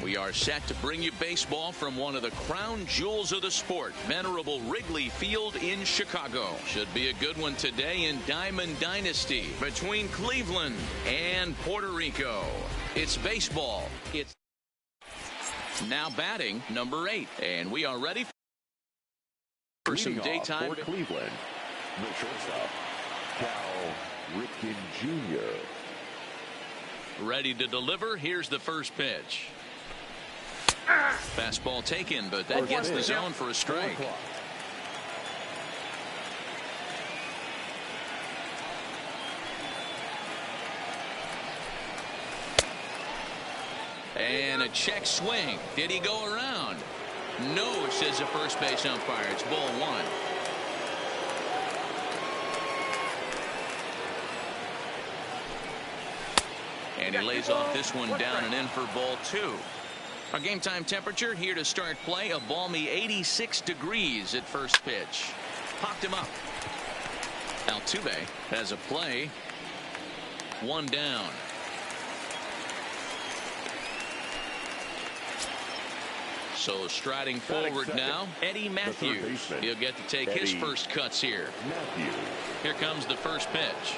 We are set to bring you baseball from one of the crown jewels of the sport, venerable Wrigley Field in Chicago. Should be a good one today in Diamond Dynasty between Cleveland and Puerto Rico. It's baseball. It's now batting number 8, and we are ready for some daytime. For Cleveland, the shortstop, Cal Ripken Jr. Ready to deliver. Here's the first pitch. Fastball taken, but that gets the zone for a strike. And a check swing. Did he go around? No, says the first base umpire. It's ball 1. And he lays off this one down and in for ball 2. Our game time temperature here to start play, a balmy 86 degrees at first pitch. Popped him up. Altuve has a play. 1 down. So striding forward now, Eddie Matthews. He'll get to take his first cuts here. Here comes the first pitch.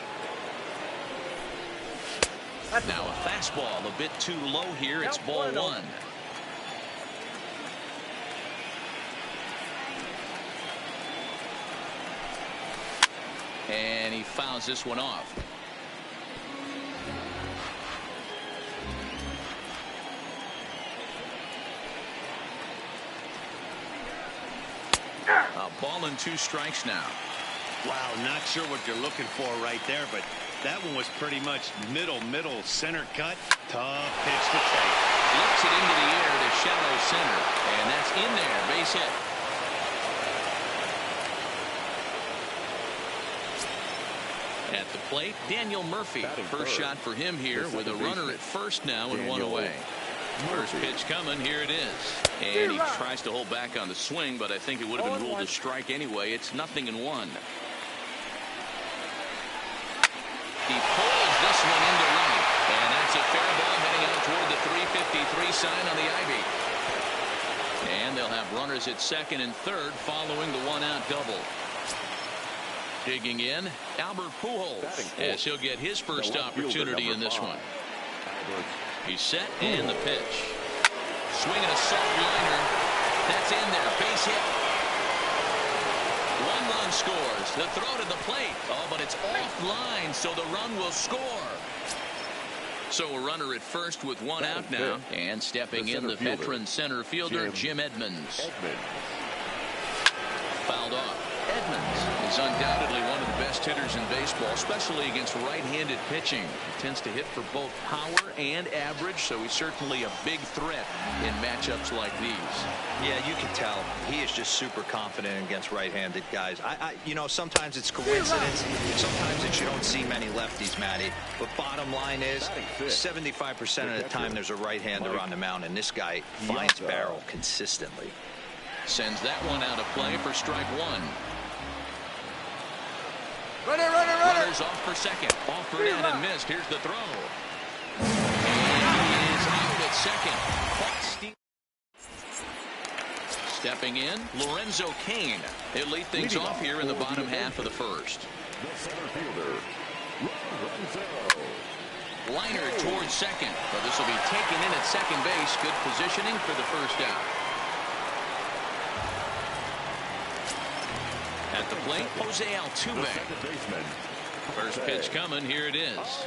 Now a fastball a bit too low here. It's ball 1. And he fouls this one off. A ball and 2 strikes now. Wow, not sure what you're looking for right there, but that one was pretty much middle center cut. Tough pitch to take. Lifts it into the air to shallow center, and that's in there. Base hit. At the plate, Daniel Murphy. First shot for him here with a runner at first now and 1 away. First pitch coming. Here it is. And he tries to hold back on the swing, but I think it would have been ruled a strike anyway. It's 0-1. He pulls this one into right. And that's a fair ball heading out toward the 353 sign on the Ivy. And they'll have runners at second and third following the 1-out double. Digging in, Albert Pujols, as he'll get his first opportunity in this one. He's set, and the pitch. Swinging a soft liner. That's in there. Base hit. 1 run scores. The throw to the plate. Oh, but it's offline, so the run will score. So a runner at first with 1 out now. And stepping in, the veteran center fielder, Jim Edmonds. Fouled off. Edmonds is undoubtedly one of the best hitters in baseball, especially against right-handed pitching. He tends to hit for both power and average, so he's certainly a big threat in matchups like these. Yeah, you can tell. He is just super confident against right-handed guys. You know, sometimes it's coincidence. Sometimes it's you don't see many lefties, Matty. But bottom line is, 75% of the time there's a right-hander on the mound, and this guy finds barrel consistently. Sends that one out of play for strike 1. Runners off for second. Offered in and missed. Here's the throw. And he is out at second. Stepping in, Lorenzo Cain. He'll lead things off here in the bottom half of the first. The center fielder, Lorenzo. Liner towards second. But this will be taken in at second base. Good positioning for the first out. At the plate, Jose Altuve. First pitch coming. Here it is.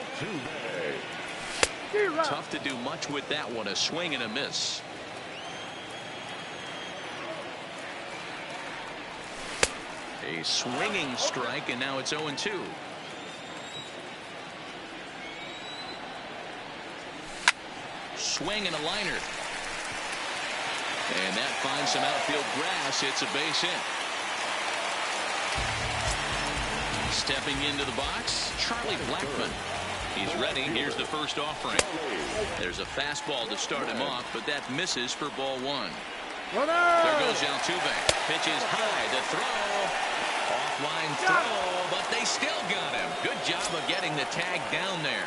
Tough to do much with that one. A swing and a miss. A swinging strike, and now it's 0-2. Swing and a liner. And that finds some outfield grass. It's a base hit. Stepping into the box, Charlie Blackmon. He's ready. Here's the first offering. There's a fastball to start him off, but that misses for ball 1. There goes Altuve. Pitch is high. The throw. Offline throw, but they still got him. Good job of getting the tag down there.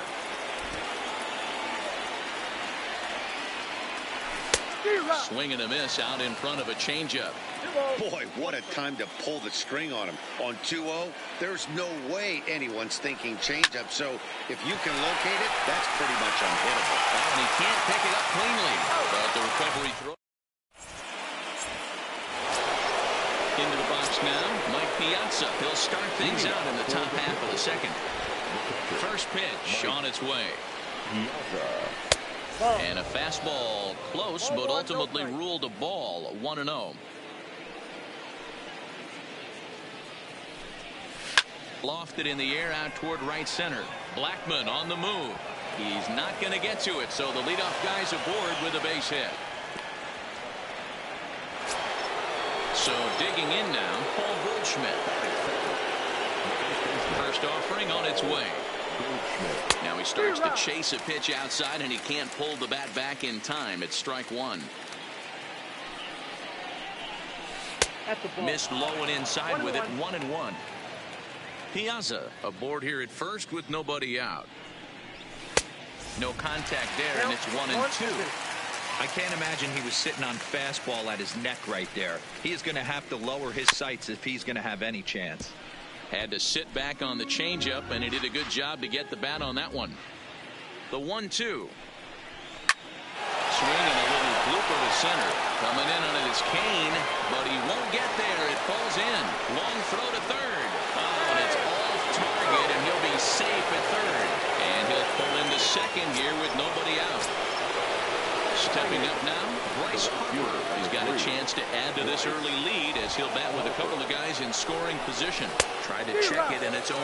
Swing and a miss out in front of a changeup. Boy, what a time to pull the string on him. On 2-0, there's no way anyone's thinking changeup. So if you can locate it, that's pretty much unhittable. And he can't pick it up cleanly. But the recovery throw. Into the box now, Mike Piazza. He'll start things out in the top half of the second. First pitch on its way. And a fastball close, but ultimately ruled a ball. 1-0. Lofted in the air out toward right center. Blackman on the move. He's not going to get to it, so the leadoff guy's aboard with a base hit. So digging in now, Paul Goldschmidt. First offering on its way. Now he starts to chase a pitch outside, and he can't pull the bat back in time. It's strike one. Missed low and inside with it. 1-1. Piazza aboard here at first with nobody out. No contact there, and it's 1-2. I can't imagine he was sitting on fastball at his neck right there. He is going to have to lower his sights if he's going to have any chance. Had to sit back on the changeup, and he did a good job to get the bat on that one. The 1-2. Swing and a little blooper to center. Coming in on it is Kane, but he won't get there. It falls in. Long throw to third. Oh, and it's off target, and he'll be safe at third. And he'll pull into second here with nobody out. Stepping up now, Bryce Harper. He's got a chance to add to this early lead as he'll bat with a couple of guys in scoring position. Tried to check it, and it's 0-1.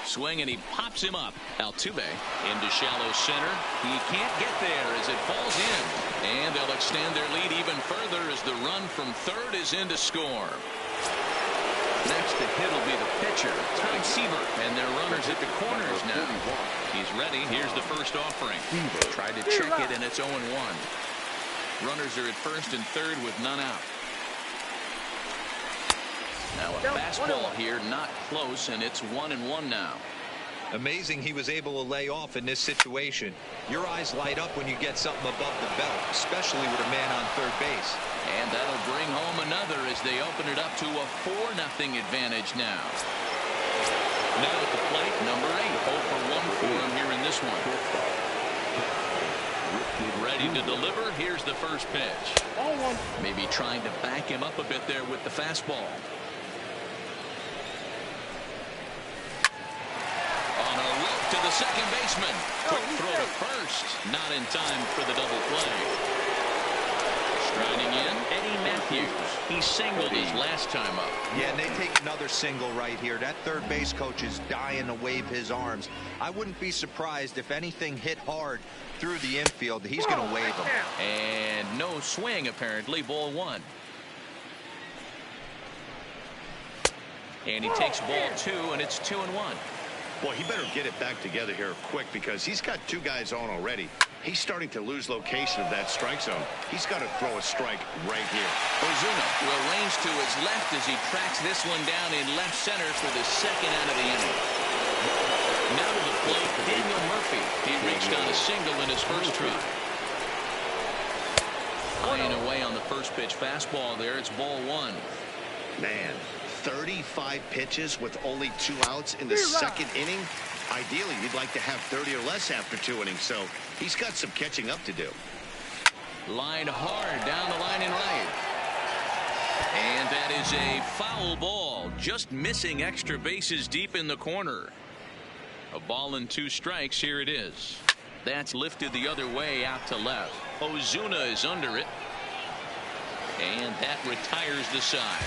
Swing, and he pops him up. Altuve into shallow center. He can't get there as it falls in. And they'll extend their lead even further as the run from third is in to score. Next to hit will be the pitcher, Todd Seaver, and their runners at the corners now. He's ready. Here's the first offering. Tried to check it, and it's 0-1. Runners are at first and third with none out. Now a fastball here, not close, and it's 1-1 now. Amazing he was able to lay off in this situation. Your eyes light up when you get something above the belt, especially with a man on third base. And that'll bring home another as they open it up to a 4-0 advantage now. Now at the plate, number 8, 0 for 1 for him here in this one. Ready to deliver. Here's the first pitch. Maybe trying to back him up a bit there with the fastball. On a rope to the second baseman. Quick throw to first. Not in time for the double play. Striding in, Eddie Matthews. He singled his last time up. Yeah, and they take another single right here. That third base coach is dying to wave his arms. I wouldn't be surprised if anything hit hard through the infield. He's going to wave them. And no swing, apparently. Ball 1. And he takes ball 2, and it's 2-1. Boy, he better get it back together here quick because he's got 2 guys on already. He's starting to lose location of that strike zone. He's got to throw a strike right here. Ozuna will range to his left as he tracks this one down in left center for the second out of the inning. Now to the plate, Daniel Murphy. He reached on a single in his first try. Laying away on the first pitch fastball there. It's ball 1. Man, 35 pitches with only 2 outs in the second inning. Ideally, you'd like to have 30 or less after 2 innings, so he's got some catching up to do. Lined hard down the line and right. And that is a foul ball, just missing extra bases deep in the corner. A ball and 2 strikes. Here it is. That's lifted the other way out to left. Ozuna is under it. And that retires the side.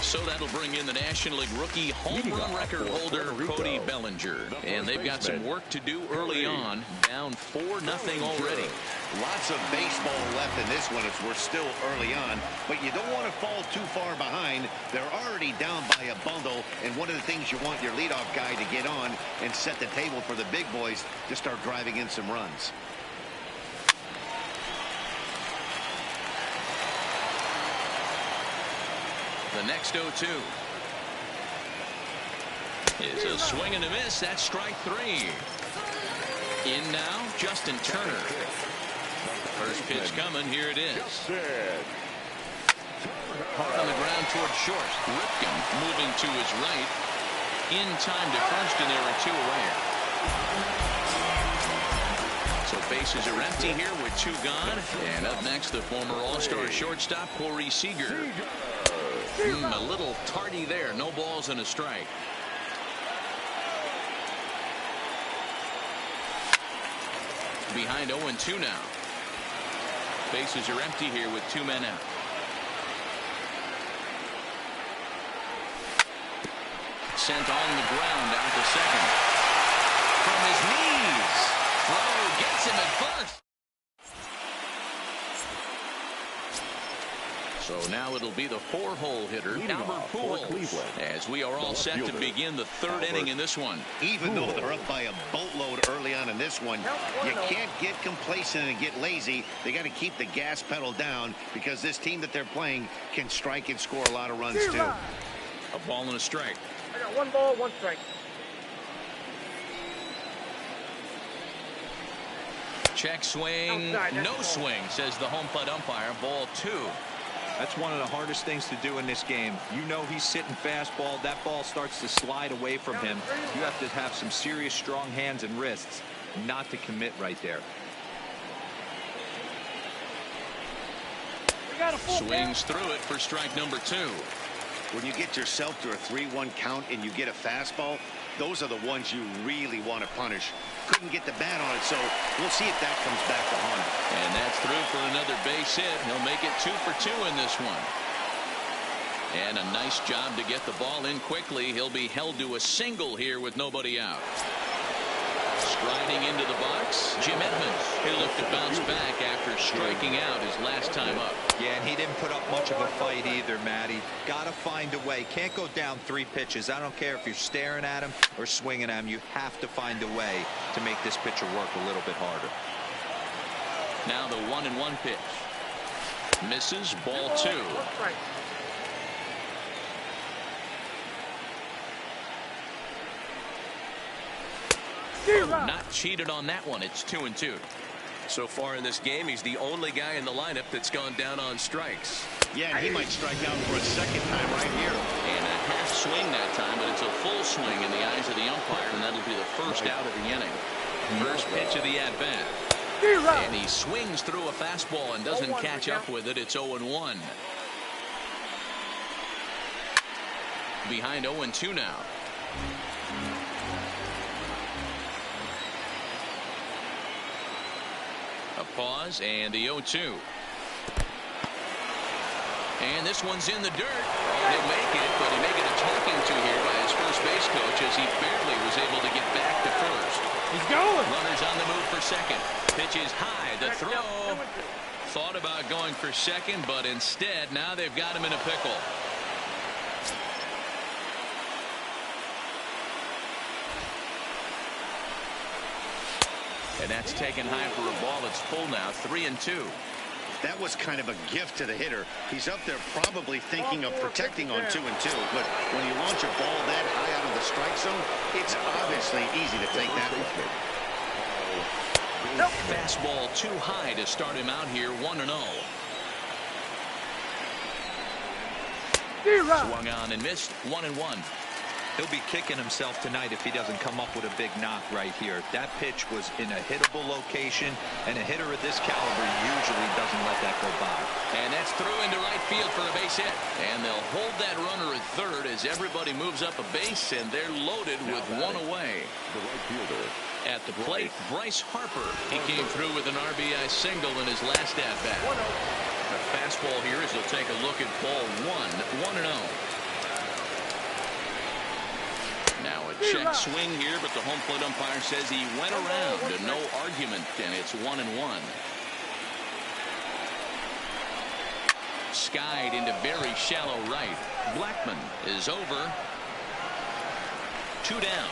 So that'll bring in the National League rookie home run record holder Cody Bellinger. And they've got some work to do early on. Down 4-0 already. Lots of baseball left in this one as we're still early on. But you don't want to fall too far behind. They're already down by a bundle. And one of the things you want your leadoff guy to get on and set the table for the big boys to start driving in some runs. The next 0-2 is a swing and a miss. That's strike 3. In now, Justin Turner. First pitch coming. Here it is. Hard on the ground toward short. Ripken moving to his right. In time to first, and there are 2 away. So bases are empty here with 2 gone. And up next, the former All-Star shortstop, Corey Seager. A little tardy there. No balls and a strike. Behind 0-2 now. Bases are empty here with 2 men out. Sent on the ground out to second. From his knees. Throw gets him at first. So now it'll be the 4-hole hitter, Albert Pujols, as we are all set to begin the 3rd inning in this one. Even though they're up by a boatload early on in this one, you can't get complacent and get lazy. They got to keep the gas pedal down because this team that they're playing can strike and score a lot of runs too. A ball and a strike. I got 1 ball, 1 strike. Check swing. No swing, says the home plate umpire. Ball 2. That's one of the hardest things to do in this game. You know he's sitting fastball. That ball starts to slide away from him. You have to have some serious strong hands and wrists not to commit right there. Swings through it for strike number 2. When you get yourself to a 3-1 count and you get a fastball, those are the ones you really want to punish. Couldn't get the bat on it, so we'll see if that comes back to haunt him. And that's through for another base hit. He'll make it 2 for 2 in this one. And a nice job to get the ball in quickly. He'll be held to a single here with nobody out. Striding into the box, Jim Edmonds. He'll look to bounce back after striking out his last time up. Yeah, and he didn't put up much of a fight either, Matty. Got to find a way. Can't go down 3 pitches. I don't care if you're staring at him or swinging at him. You have to find a way to make this pitcher work a little bit harder. Now the 1-1 pitch. Misses. Ball 2. Not cheated on that one. It's 2-2. So far in this game, he's the only guy in the lineup that's gone down on strikes. Yeah, and he might strike out for a 2nd time right here. And a half swing that time, but it's a full swing in the eyes of the umpire, and that'll be the first out of the inning. First pitch of the at-bat. And he swings through a fastball and doesn't catch up with it. It's 0-1. Behind 0-2 now. A pause and the 0-2. And this one's in the dirt. He'll make it, but he may get a talking to here by his first base coach as he barely was able to get back to first. He's going. Runners on the move for second. Pitch is high. The throw. Thought about going for second, but instead now they've got him in a pickle. And that's taken high for a ball. It's full now. 3-2. That was kind of a gift to the hitter. He's up there probably thinking of protecting on 2-2. But when you launch a ball that high out of the strike zone, it's obviously easy to take that one. Fastball too high to start him out here. 1-0. Swung on and missed. 1-1. He'll be kicking himself tonight if he doesn't come up with a big knock right here. That pitch was in a hittable location, and a hitter of this caliber usually doesn't let that go by. And that's through into right field for a base hit. And they'll hold that runner at third as everybody moves up a base, and they're loaded with 1 away. The right fielder. At the plate, Bryce Harper. He came through with an RBI single in his last at-bat. The fastball here as he'll take a look at ball 1. 1-0. Now a check swing here, but the home plate umpire says he went around. No argument, and it's 1-1. Skied into very shallow right. Blackman is over. 2 down.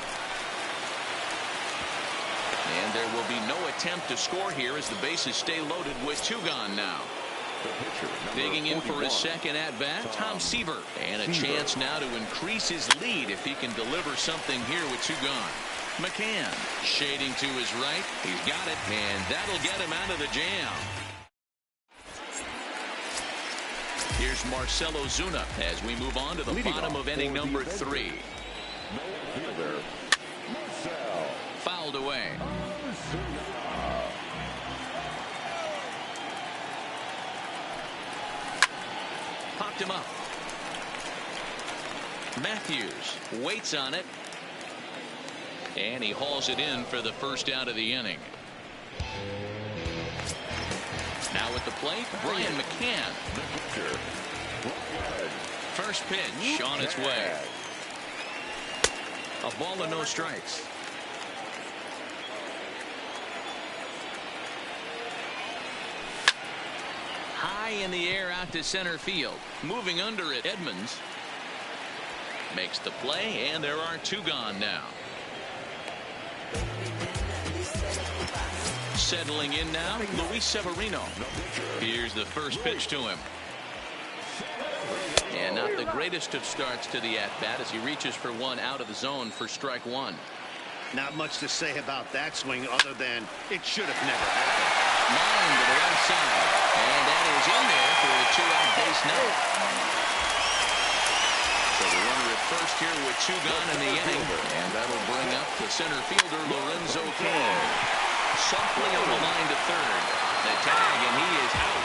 And there will be no attempt to score here as the bases stay loaded with 2 gone now. Digging in for his second at-bat, Tom Seaver. And a chance now to increase his lead if he can deliver something here with 2 gone. McCann shading to his right. He's got it, and that'll get him out of the jam. Here's Marcelo Zuna as we move on to the bottom of inning number 3. Fouled away. Popped him up. Matthews waits on it. And he hauls it in for the first out of the inning. Now at the plate, Brian McCann. First pitch on its way. A ball and no strikes. High in the air out to center field. Moving under it, Edmonds makes the play, and there are 2 gone now. Settling in now, Luis Severino. Here's the first pitch to him. And not the greatest of starts to the at-bat as he reaches for one out of the zone for strike 1. Not much to say about that swing other than it should have never happened. Line to the right side. And that is in there for a 2-out base knock. So the runner at first here with 2 gone in the inning. And that'll bring up the center fielder, Lorenzo Cain. Softly on the line to third. The tag, and he is out.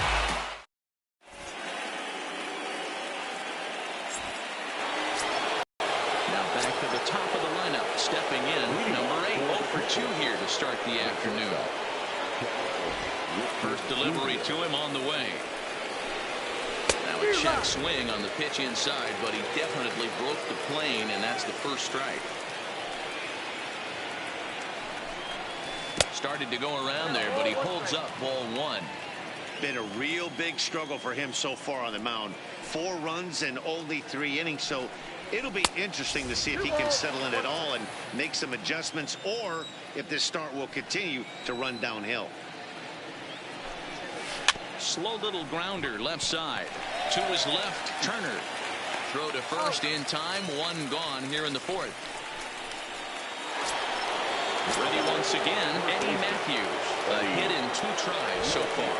Now back to the top of the lineup. Stepping in, number 8, 0 for 2 here to start the afternoon. First delivery to him on the way. Now a check swing on the pitch inside, but he definitely broke the plane, and that's the first strike. Started to go around there, but he holds up ball 1. Been a real big struggle for him so far on the mound. 4 runs and only 3 innings, so it'll be interesting to see if he can settle in at all and make some adjustments, or if this start will continue to run downhill. Slow little grounder left side. To his left, Turner. Throw to first in time. 1 gone here in the 4th. Ready once again, Eddie Matthews. A hit in 2 tries so far.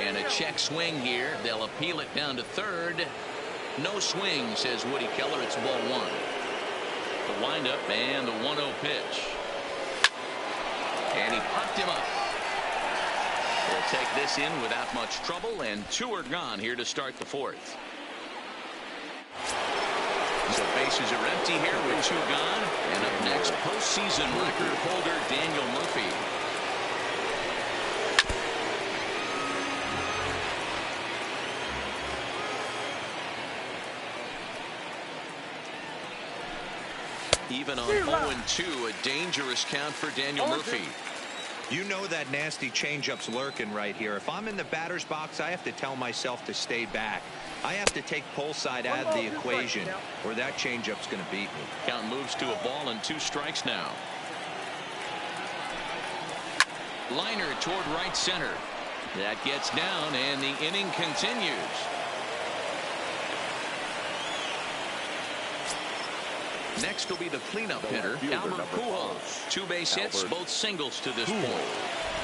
And a check swing here. They'll appeal it down to third. No swing, says Woody Keller. It's ball 1. The windup and the 1-0 pitch. And he popped him up. They'll take this in without much trouble, and 2 are gone here to start the 4th. So bases are empty here with 2 gone. And up next, postseason record holder Daniel Murphy. Even on 0-2, a dangerous count for Daniel Murphy. You know that nasty changeup's lurking right here. If I'm in the batter's box, I have to tell myself to stay back. I have to take pull side out of the equation, or that changeup's going to beat me. Count moves to a ball and 2 strikes now. Liner toward right center. That gets down, and the inning continues. Next will be the cleanup hitter, Albert Pujols. 2 base hits, both singles to this point.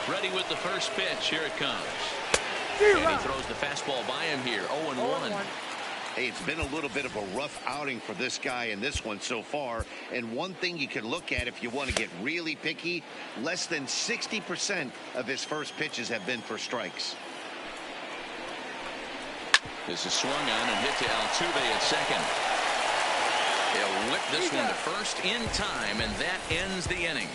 Ready with the first pitch. Here it comes. And he throws the fastball by him here. 0-1. Hey, it's been a little bit of a rough outing for this guy in this one so far. And one thing you can look at if you want to get really picky, less than 60% of his first pitches have been for strikes. This is swung on and hit to Altuve at second. He'll whip this one to first in time, and that ends the inning.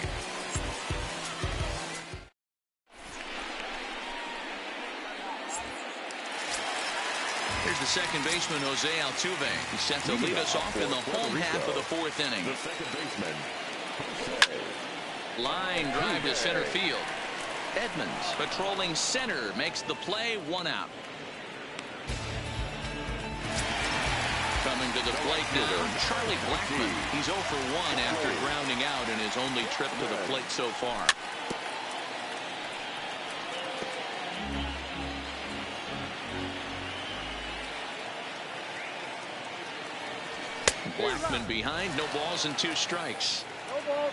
Here's the second baseman, Jose Altuve. He's set to lead us off in the home half of the 4th inning. The second baseman, Jose. Line drive to center field. Edmonds patrolling center makes the play. 1 out. Coming to the plate now, Charlie Blackmon. He's 0 for 1 after grounding out in his only trip to the plate so far. Blackman behind, no balls and 2 strikes.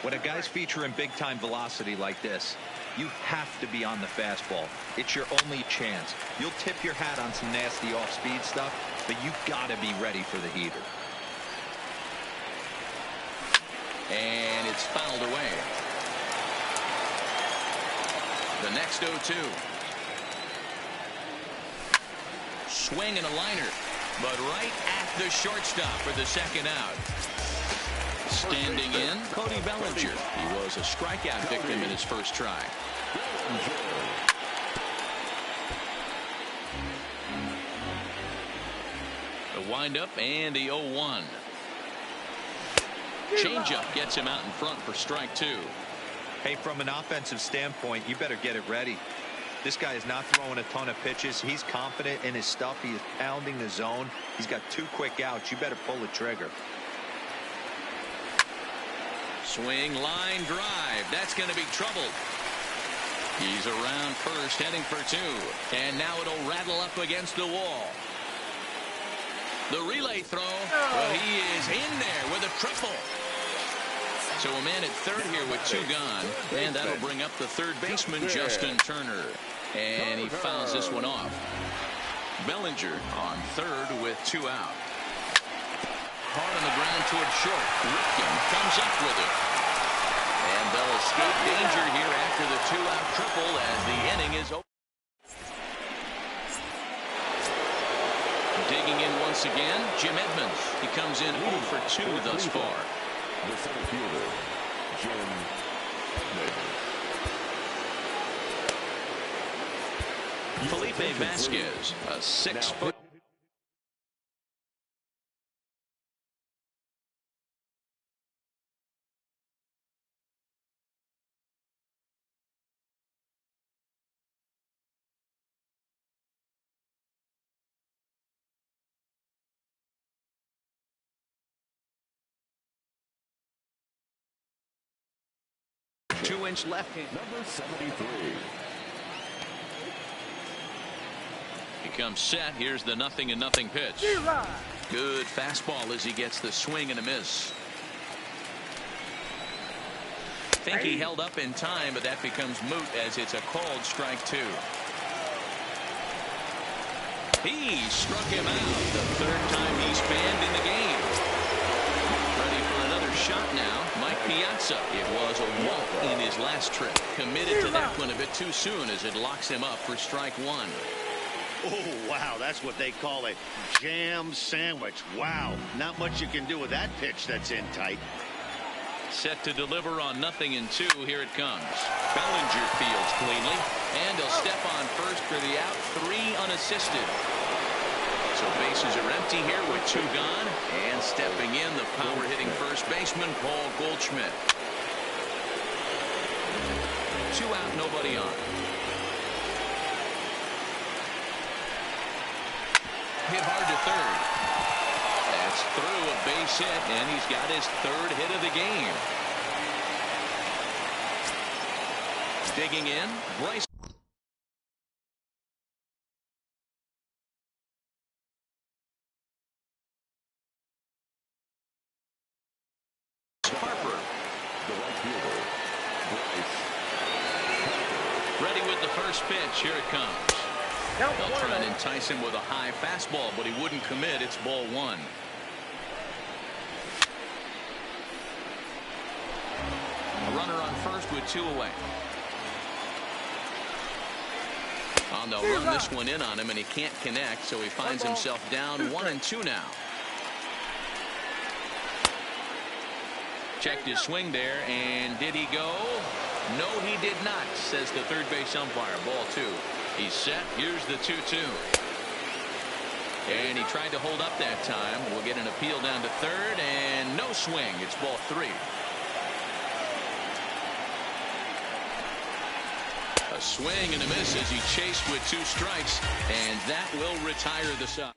When a guy's featuring big-time velocity like this, you have to be on the fastball. It's your only chance. You'll tip your hat on some nasty off-speed stuff, but you got to be ready for the heater. And it's fouled away. The next 0-2. Swing and a liner, but right at the shortstop for the second out. Standing in, Cody Bellinger. He was a strikeout victim in his first try. The windup and the 0-1. Changeup gets him out in front for strike 2. Hey, from an offensive standpoint, you better get it ready. This guy is not throwing a ton of pitches. He's confident in his stuff. He is pounding the zone. He's got 2 quick outs. You better pull the trigger. Swing, line drive. That's going to be trouble. He's around first, heading for 2. And now it'll rattle up against the wall. The relay throw. Well, he is in there with a triple. So a man at third here with 2 gone. And that'll bring up the third baseman, Justin Turner. And he fouls this one off. Bellinger on third with 2 out. Hard on the ground towards short. Ripken comes up with it. And they'll escape danger here after the 2-out triple as the inning is over. Digging in once again, Jim Edmonds. He comes in 0 for 2 thus far. The center fielder, Jim Edmonds. Felipe Vasquez, a 6-foot. Two-inch left hand. Number 73. He comes set. Here's the 0-0 pitch. Good fastball as he gets the swing and a miss. Think he held up in time, but that becomes moot as it's a called strike 2. He struck him out the 3rd time he's banned in the game. Ready for another shot now. Mike Piazza. It was a walk in his last trip. Committed to that one a bit too soon as it locks him up for strike 1. Oh, wow, that's what they call a jam sandwich. Wow, not much you can do with that pitch that's in tight. Set to deliver on 0-2. Here it comes. Bellinger fields cleanly, and he'll step on first for the out. 3 unassisted. So bases are empty here with 2 gone, and stepping in the power-hitting first baseman, Paul Goldschmidt. 2 out, nobody on. Hit hard to third. That's through a base hit, and he's got his 3rd hit of the game. Digging in, Bryce. Harper. The right fielder, Bryce. Ready with the first pitch. Here it comes. They'll try and entice him with a high fastball, but he wouldn't commit. It's ball 1. A runner on first with 2 away. On the run this one in on him, and he can't connect, so he finds himself down 1-2 now. Checked his swing there, and did he go? No, he did not, says the third base umpire. Ball 2. He's set. Here's the 2-2. And he tried to hold up that time. We'll get an appeal down to third, and no swing. It's ball 3. A swing and a miss as he chased with 2 strikes, and that will retire the side.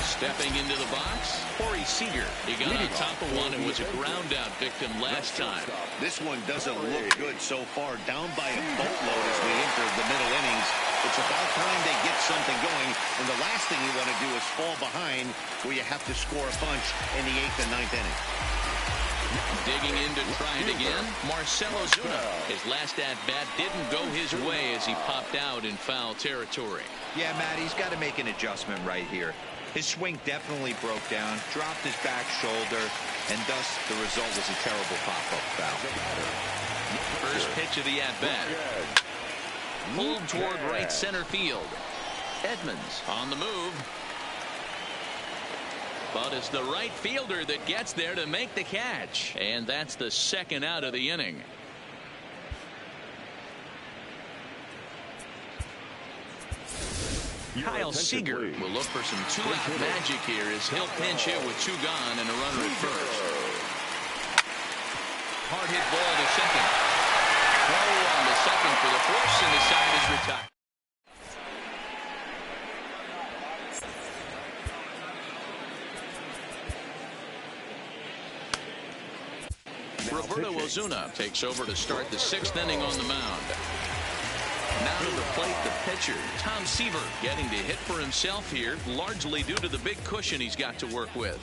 Stepping into the box, Corey Seager. He got on top of one and was a ground-out victim last time. This one doesn't look good so far. Down by a boatload as we enter the middle innings. It's It's about time they get something going, and the last thing you want to do is fall behind where you have to score a bunch in the 8th and 9th inning. Digging in to try it again, Marcell Ozuna. His last at-bat didn't go his way as he popped out in foul territory. Yeah, Matt, he's got to make an adjustment right here. His swing definitely broke down, dropped his back shoulder, and thus the result was a terrible pop-up foul. First pitch of the at-bat. Pulled toward right center field. Edmonds on the move. But it's the right fielder that gets there to make the catch. And that's the second out of the inning. Kyle Seager will look for some two-out magic here as he'll pinch hit with 2 gone and a runner at first. Hard hit ball to second. Throw on the second for the force, and the side is retired. Roberto Ozuna takes over to start the 6th inning on the mound. Now to the plate, the pitcher, Tom Seaver, getting to hit for himself here, largely due to the big cushion he's got to work with.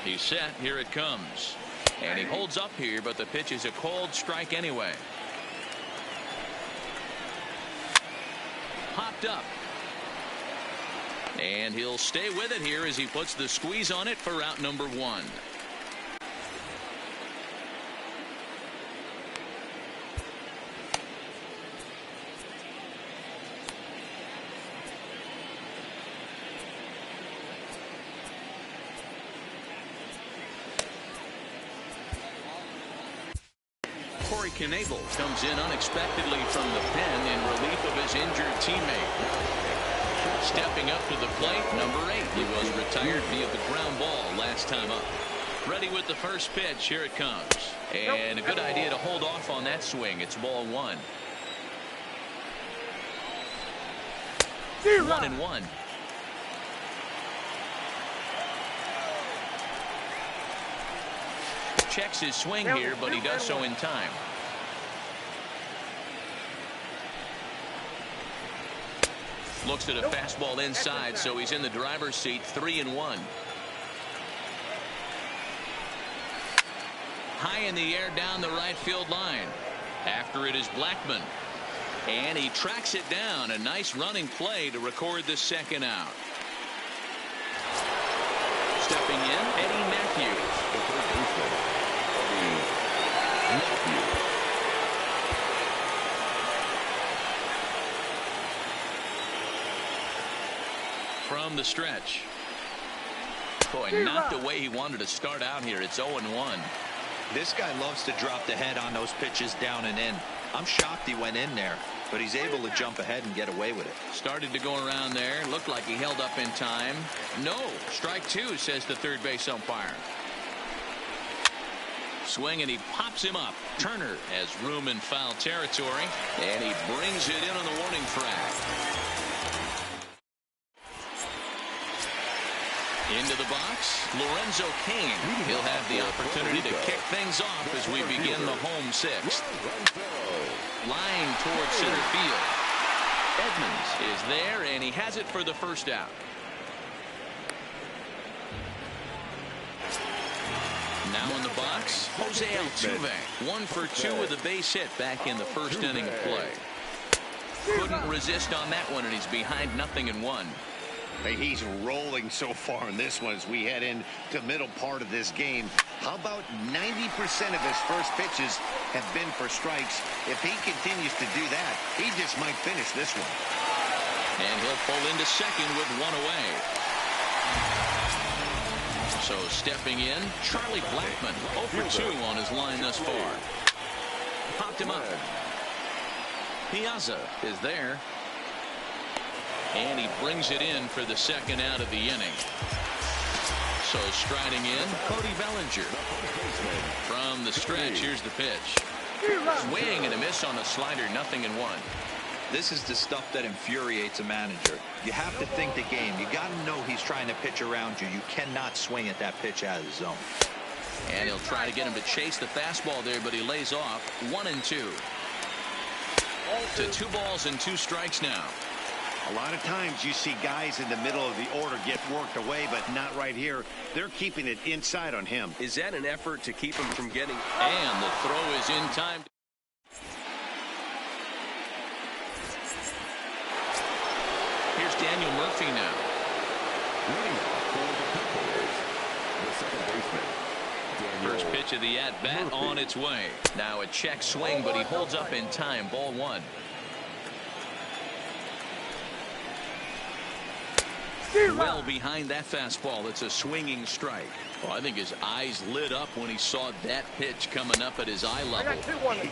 He's set. Here it comes. And he holds up here, but the pitch is a cold strike anyway. Popped up. And he'll stay with it here as he puts the squeeze on it for out number 1. Knable comes in unexpectedly from the pen in relief of his injured teammate. Stepping up to the plate, number 8. He was retired via the ground ball last time up. Ready with the first pitch. Here it comes. And a good idea to hold off on that swing. It's ball 1. 1-1. Checks his swing here, but he does so in time. Looks at a fastball inside, so he's in the driver's seat. 3-1. High in the air down the right field line. After it is Blackmon. And he tracks it down. A nice running play to record the second out. Stepping in, Eddie Matthews. From the stretch. Boy, not the way he wanted to start out here. It's 0-1. This guy loves to drop the head on those pitches down and in. I'm shocked he went in there, but he's able to jump ahead and get away with it. Started to go around there. Looked like he held up in time. No, strike 2, says the third base umpire. Swing, and he pops him up. Turner has room in foul territory, and he brings it in on the warning track. Into the box, Lorenzo Cain. He'll have the opportunity to kick things off as we begin the home 6th. Line towards center field. Edmonds is there, and he has it for the first out. Now in the box, Jose Altuve. 1 for 2 with a base hit back in the first inning of play. Couldn't resist on that one, and he's behind 0-1. Hey, he's rolling so far in this one as we head into the middle part of this game. How about 90% of his first pitches have been for strikes? If he continues to do that, he just might finish this one. And he'll pull into second with 1 away. So stepping in, Charlie Blackmon, 0 for 2 on his line thus far. Popped him up. Piazza is there. And he brings it in for the second out of the inning. So striding in, Cody Bellinger. From the stretch, here's the pitch. Swing and a miss on a slider, 0-1. This is the stuff that infuriates a manager. You have to think the game. You got to know he's trying to pitch around you. You cannot swing at that pitch out of the zone. And he'll try to get him to chase the fastball there, but he lays off 1-2. To 2 balls and 2 strikes now. A lot of times you see guys in the middle of the order get worked away, but not right here. They're keeping it inside on him. Is that an effort to keep him from getting... And the throw is in time. Here's Daniel Murphy now. Leading off for the Purples, the second baseman, Daniel. First pitch of the at-bat on its way. Now a check swing, but he holds up in time. Ball 1. Well behind that fastball. It's a swinging strike. Well, I think his eyes lit up when he saw that pitch coming up at his eye level.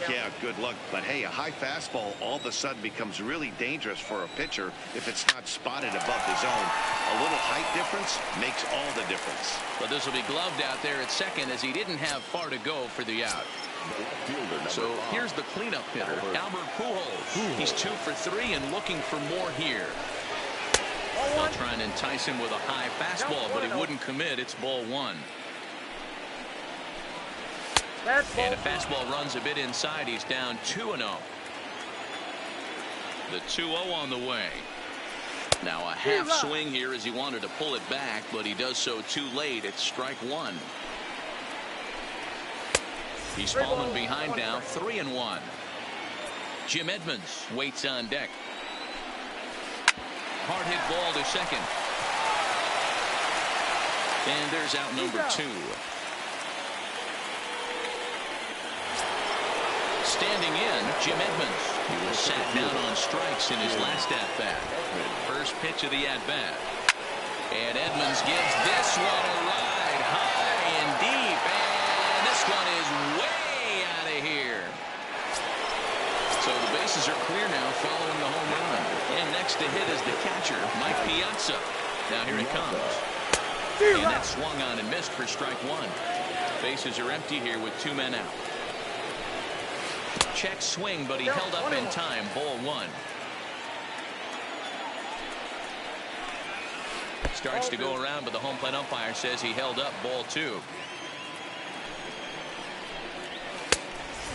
Yeah, good luck. But hey, a high fastball all of a sudden becomes really dangerous for a pitcher if it's not spotted above the zone. A little height difference makes all the difference. But this will be gloved out there at second as he didn't have far to go for the out. So here's the cleanup hitter, Albert Pujols. He's 2 for 3 and looking for more here. They'll try and entice him with a high fastball, but he wouldn't commit. It's ball 1. And a fastball runs a bit inside. He's down 2-0. The 2-0 on the way. Now a half swing here as he wanted to pull it back, but he does so too late. It's strike 1. He's fallen behind now, 3-1. Jim Edmonds waits on deck. Hard hit ball to second. And there's out number 2. Standing in, Jim Edmonds. He was sat down on strikes in his last at-bat. First pitch of the at-bat. And Edmonds gives this one a ride high and deep. And this one is way out of here. So the bases are clear now following the home run. And next to hit is the catcher, Mike Piazza. Now here it comes. And that swung on and missed for strike 1. Bases are empty here with 2 men out. Check swing, but he held up in time. Ball 1. Starts to go around, but the home plate umpire says he held up. Ball 2.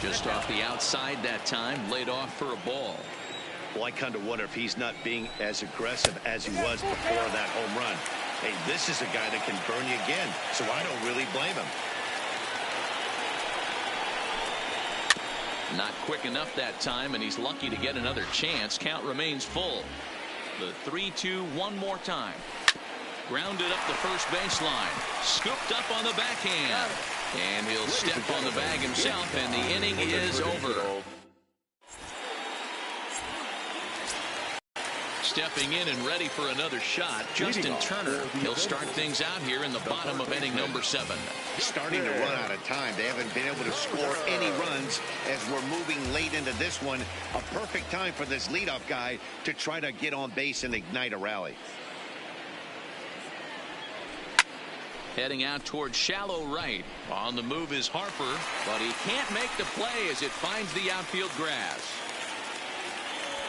Just off the outside that time, laid off for a ball. Well, I kind of wonder if he's not being as aggressive as he was before that home run. Hey, this is a guy that can burn you again, so I don't really blame him. Not quick enough that time, and he's lucky to get another chance. Count remains full. The 3-2 one more time. Grounded up the first baseline. Scooped up on the backhand. And he'll step on the bag himself, and the inning is over. Stepping in and ready for another shot, Justin Turner. He'll start things out here in the bottom of inning number 7. Starting to run out of time. They haven't been able to score any runs as we're moving late into this one. A perfect time for this leadoff guy to try to get on base and ignite a rally. Heading out towards shallow right. On the move is Harper, but he can't make the play as it finds the outfield grass.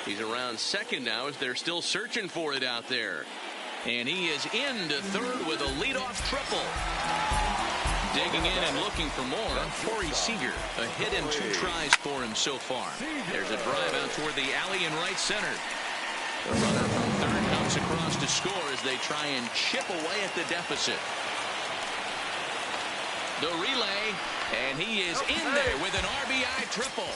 He's around second now as they're still searching for it out there. And he is into third with a leadoff triple. Digging in and looking for more, Corey Seager. A hit and 2 tries for him so far. There's a drive out toward the alley in right center. The runner from third comes across to score as they try and chip away at the deficit. The relay, and he is in there with an RBI triple.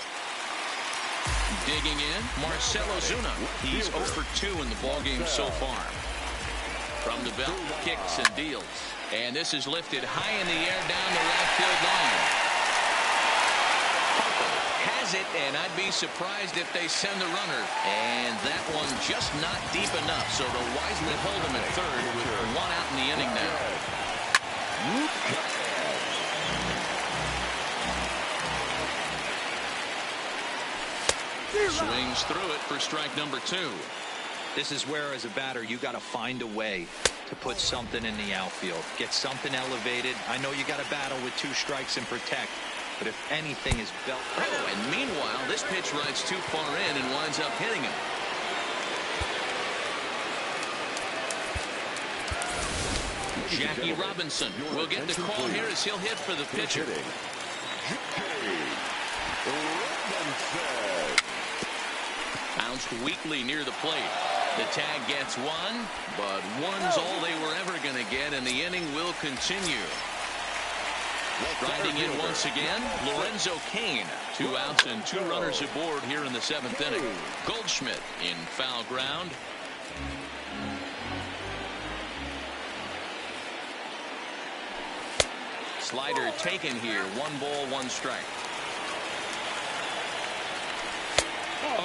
Digging in, Marcell Ozuna. He's 0 for 2 in the ballgame so far. From the belt, kicks and deals. And this is lifted high in the air down the right field line. Harper has it, and I'd be surprised if they send the runner. And that one just not deep enough, so they'll wisely hold him at third with 1 out in the inning now. Swings through it for strike number 2. This is where, as a batter, you got to find a way to put something in the outfield. Get something elevated. I know you got to battle with 2 strikes and protect, but if anything is belt. Oh, and meanwhile, this pitch rides too far in and winds up hitting him. Jackie Robinson will get the call here as he'll hit for the pitcher. Bounced weakly near the plate. The tag gets one, but one's all they were ever going to get, and the inning will continue. Grinding in once again, Lorenzo Cain. 2 outs and 2 runners aboard here in the 7th inning. Goldschmidt in foul ground. Slider taken here. 1 ball, 1 strike.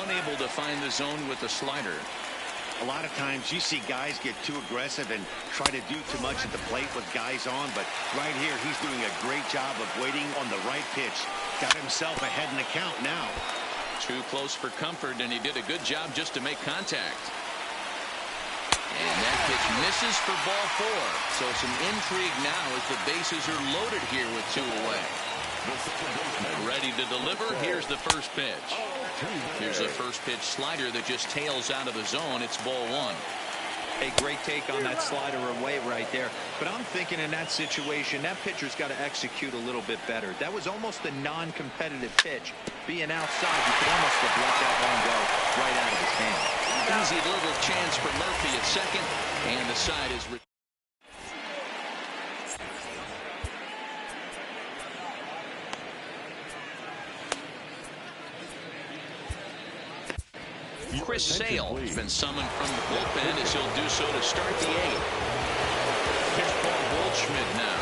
Unable to find the zone with the slider. A lot of times you see guys get too aggressive and try to do too much at the plate with guys on, but right here he's doing a great job of waiting on the right pitch. Got himself ahead in the count now. Too close for comfort, and he did a good job just to make contact. And that pitch misses for ball 4. So some intrigue now as the bases are loaded here with 2 away. Ready to deliver. Here's the first pitch. Here's a first pitch slider that just tails out of the zone. It's ball 1. A great take on that slider away right there. But I'm thinking in that situation, that pitcher's got to execute a little bit better. That was almost a non-competitive pitch. Being outside, you could almost have let that one go right out of his hand. Easy little chance for Murphy at second, and the side is... Chris Sale has been summoned from the bullpen as he'll do so to start the 8th. Here's Paul Goldschmidt now.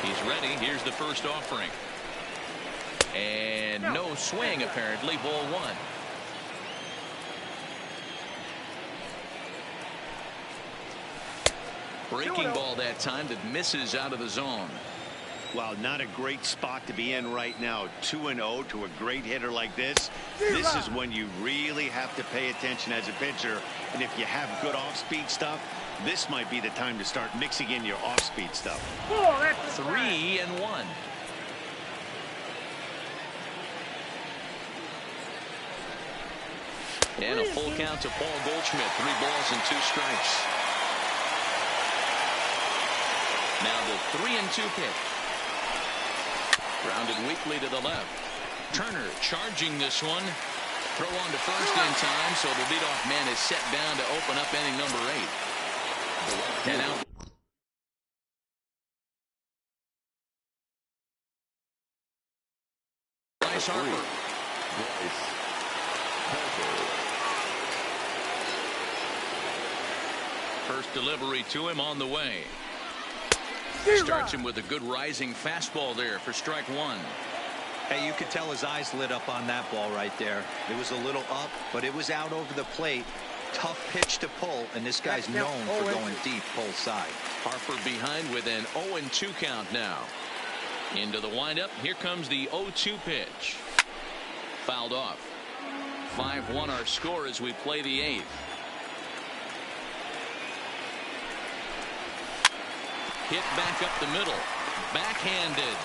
He's ready. Here's the first offering. And no swing, apparently. Ball 1. Breaking ball that time that misses out of the zone. Well, not a great spot to be in right now. 2-0 to a great hitter like this. This is when you really have to pay attention as a pitcher. And if you have good off-speed stuff, this might be the time to start mixing in your off-speed stuff. 3-1. And a full count to Paul Goldschmidt. 3 balls and 2 strikes. Now the 3-2 pitch. Grounded weakly to the left. Turner charging this one. Throw on to first in time, so the leadoff man is set down to open up inning number 8. And out. Bryce Harper. First delivery to him on the way. Starts him with a good rising fastball there for strike 1. Hey, you could tell his eyes lit up on that ball right there. It was a little up, but it was out over the plate. Tough pitch to pull, and this guy's known for going deep pull side. Harper behind with an 0-2 count now. Into the windup. Here comes the 0-2 pitch. Fouled off. 5-1 our score as we play the 8th. Hit back up the middle. Backhanded.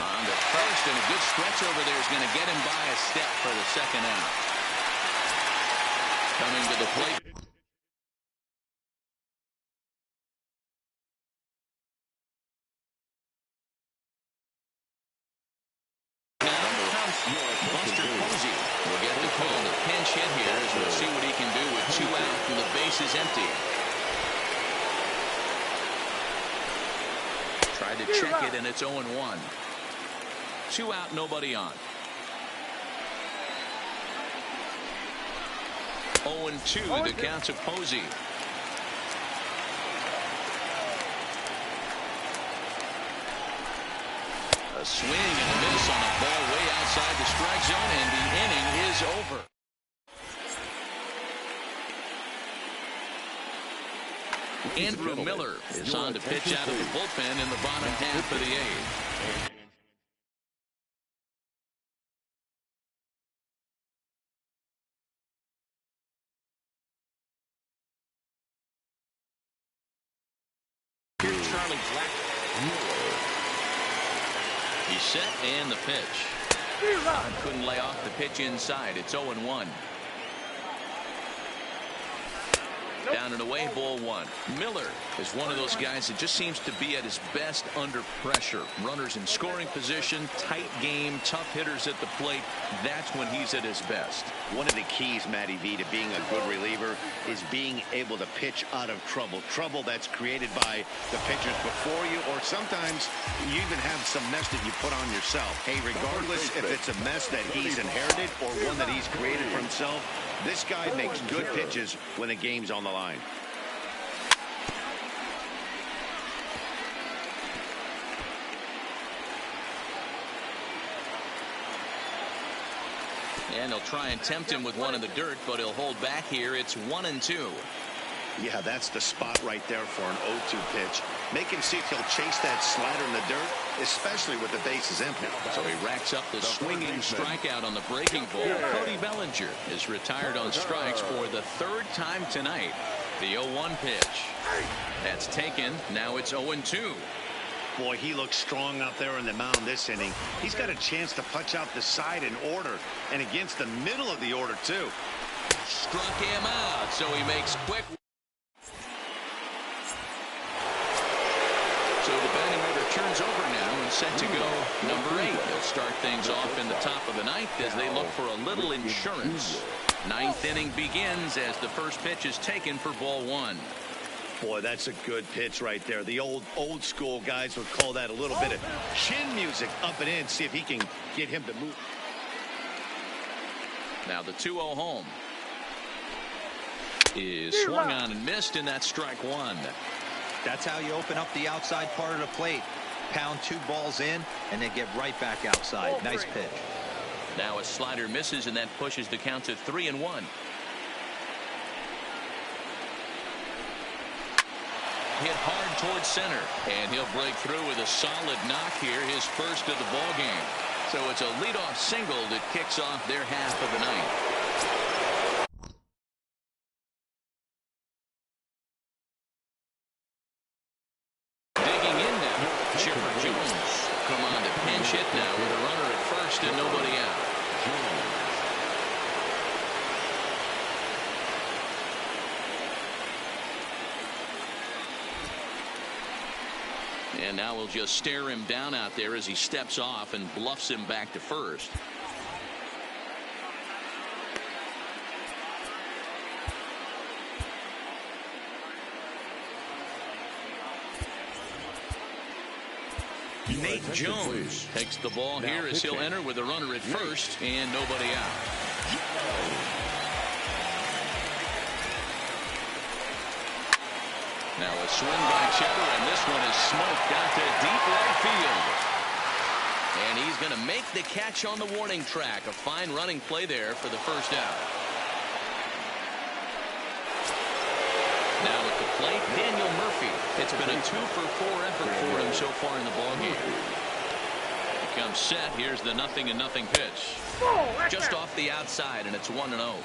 On to first, and a good stretch over there is going to get him by a step for the second out. Coming to the plate. Now Buster Posey will get the call. The pinch hit here as we'll see what he can do with 2 out and the base is empty. Tried to check it, and it's 0-1. 2 out, nobody on. 0-2, the count to Posey. A swing and a miss on a ball way outside the strike zone, and the inning is over. Andrew Miller is on to pitch out of the bullpen in the bottom half of the 8th. Here's Charlie Black. He's set, and the pitch. Couldn't lay off the pitch inside. It's 0-1. Down and away, ball one. Miller is one of those guys that just seems to be at his best under pressure. Runners in scoring position, tight game, tough hitters at the plate. That's when he's at his best. One of the keys, Matty V, to being a good reliever is being able to pitch out of trouble. Trouble that's created by the pitchers before you, or sometimes you even have some mess that you put on yourself. Hey, regardless if it's a mess that he's inherited or one that he's created for himself, this guy makes good pitches when the game's on the line. And they'll try and tempt him with one in the dirt, but he'll hold back here. It's 1-2. Yeah, that's the spot right there for an 0-2 pitch. Make him see if he'll chase that slider in the dirt, especially with the bases empty. So he racks up the swinging strikeout on the breaking ball. Cody Bellinger is retired on strikes for the third time tonight. The 0-1 pitch. That's taken. Now it's 0-2. Boy, he looks strong out there in the mound this inning. He's got a chance to punch out the side in order, and against the middle of the order, too. Struck him out, so he makes quick. So the batting order turns over now and set to go number 8. He'll start things off in the top of the ninth as they look for a little insurance. Ninth inning begins as the first pitch is taken for ball one. Boy, that's a good pitch right there. The old school guys would call that a little bit of chin music up and in. See if he can get him to move. Now the 2-0 home is swung on and missed, and that's strike one. That's how you open up the outside part of the plate. Pound 2 balls in and then get right back outside. Nice pitch. Now a slider misses, and that pushes the count to 3-1. Hit hard towards center, and he'll break through with a solid knock here, his first of the ball game. So it's a leadoff single that kicks off their half of the ninth. Digging in now, Chipper Jones come on to pinch hit now with a runner at first and nobody out. And now we'll just stare him down out there as he steps off and bluffs him back to first. Nate Jones takes the ball here as he'll enter with a runner at first and nobody out. Now a swing by Chipper, and this one is smoked out to deep right field. And he's going to make the catch on the warning track. A fine running play there for the first out. Now at the plate, Daniel Murphy. It's been a 2-for-4 effort for him so far in the ballgame. He comes set. Here's the 0-0 pitch. Just off the outside, and it's 1-0.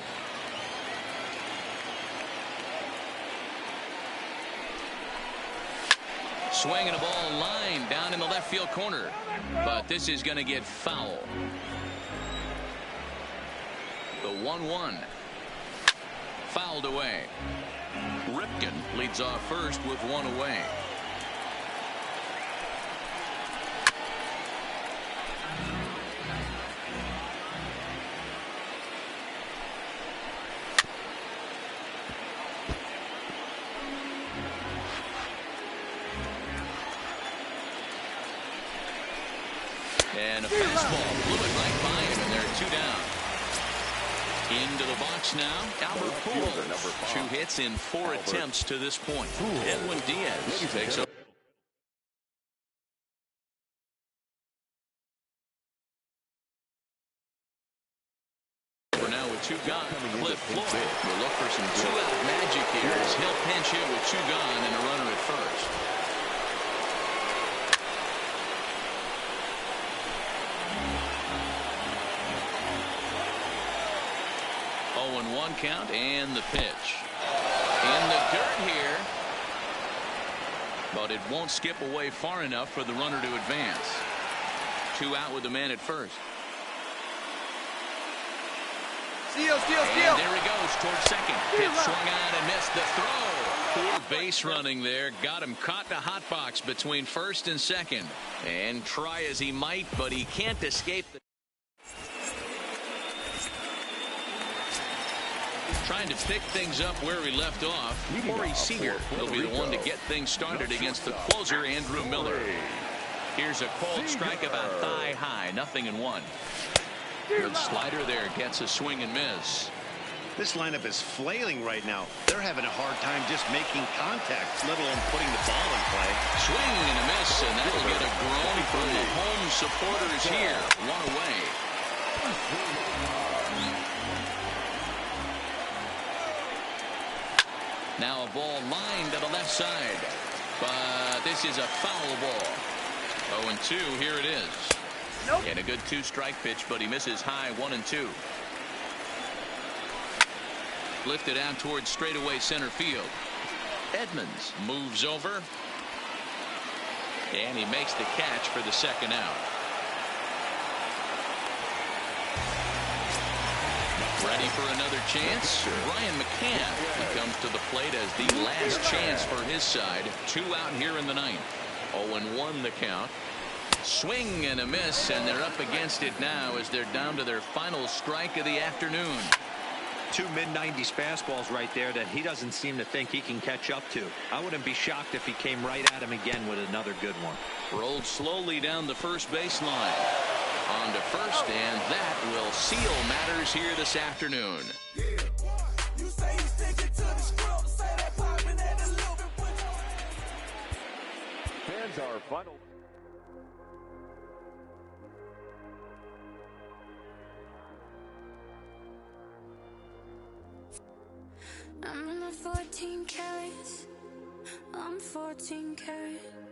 Swinging a ball line down in the left field corner, but this is going to get foul. The 1-1 fouled away. Ripken leads off first with one away. And a fastball blew it right by him, and they're 2 down. Into the box now, Albert Pujols. 2 hits in 4 attempts to this point. Edwin Diaz takes over. Now with 2 gone, Cliff Floyd will look for some 2-out magic here as he'll pinch hit with 2 gone and a runner at first. 0-1 count, and the pitch. In the dirt here, but it won't skip away far enough for the runner to advance. 2 out with the man at first. Steal. And there he goes towards second. Hit swung on and missed the throw. Poor base running there. Got him caught in a hot box between first and second. And try as he might, but he can't escape the... Trying to pick things up where he left off. Corey Seager will be the one to get things started against the closer, Andrew Miller. Here's a cold strike about thigh high, 0-1. Good slider there, gets a swing and miss. This lineup is flailing right now. They're having a hard time just making contact, let alone putting the ball in play. Swing and a miss, and that'll get a groan from the home supporters here. One away. Now a ball lined to the left side, but this is a foul ball. 0-2, here it is. Nope. And a good 2-strike pitch, but he misses high 1-2. Lifted out towards straightaway center field. Edmonds moves over, and he makes the catch for the second out. Ready for another chance? Ryan McCann. He comes to the plate as the last chance for his side. 2 out here in the ninth. 0-1 the count. Swing and a miss, and they're up against it now as they're down to their final strike of the afternoon. 2 mid-90s fastballs right there that he doesn't seem to think he can catch up to. I wouldn't be shocked if he came right at him again with another good one. Rolled slowly down the first baseline. On to first, and that will seal matters here this afternoon. Fans are final. I'm in my 14 carats. I'm 14 carats.